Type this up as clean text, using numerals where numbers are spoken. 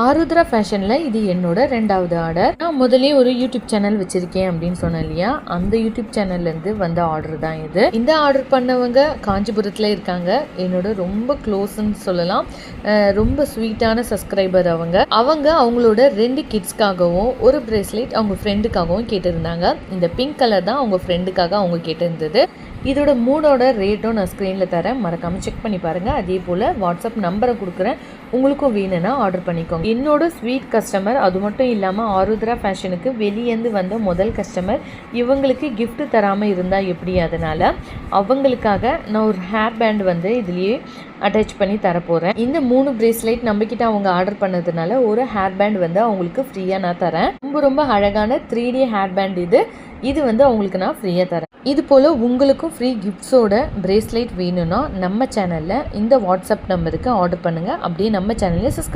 ஆருத்ரா ஃபேஷனில் இது என்னோட 2வது ஆர்டர். நான் முதலே ஒரு யூடியூப் சேனல் வச்சுருக்கேன் அப்படின்னு சொன்னேன் இல்லையா, அந்த யூடியூப் சேனல்லேருந்து வந்த ஆர்டர் தான் இது. இந்த ஆர்டர் பண்ணவங்க காஞ்சிபுரத்தில் இருக்காங்க. என்னோட ரொம்ப க்ளோஸ்ன்னு சொல்லலாம். ரொம்ப ஸ்வீட்டான சப்ஸ்கிரைபர் அவங்களோட 2 கிட்ஸ்க்காகவும் ஒரு பிரேஸ்லெட் அவங்க ஃப்ரெண்டுக்காகவும் கேட்டிருந்தாங்க. இந்த பிங்க் கலர் தான் அவங்க ஃப்ரெண்டுக்காக அவங்க கேட்டிருந்தது. இதோட 3ஓட ரேட்டும் நான் ஸ்க்ரீனில் தரேன், மறக்காமல் செக் பண்ணி பாருங்கள். அதே போல் வாட்ஸ்அப் நம்பரை கொடுக்குறேன், உங்களுக்கும் வேணும்னா ஆர்டர் பண்ணிக்கோங்க. என்னோட ஸ்வீட் கஸ்டமர், அது மட்டும் இல்லாமல் ஆருத்ரா ஃபேஷனுக்கு வெளியேந்து வந்த முதல் கஸ்டமர். இவங்களுக்கு கிஃப்ட் தராமல் இருந்தால் எப்படி, அதனால் அவங்களுக்காக நான் ஒரு ஹேர் பேண்ட் இதுலேயே அட்டாச் பண்ணி தரப்போகிறேன். இந்த 3 பிரேஸ்லெட் நம்மக்கிட்ட அவங்க ஆர்டர் பண்ணதுனால ஒரு ஹேர் பேண்ட் அவங்களுக்கு ஃப்ரீயாக நான் தரேன். ரொம்ப அழகான 3D ஹேர் பேண்ட் இது அவங்களுக்கு நான் ஃப்ரீயாக தரேன். இது போல் உங்களுக்கும் ஃப்ரீ கிஃப்ட்ஸோட பிரேஸ்லெட் வேணும்னா நம்ம சேனலில் இந்த வாட்ஸ்அப் நம்பருக்கு ஆர்டர் பண்ணுங்கள். அப்படியே நம்ம சேனலில் சப்ஸ்கிரைப்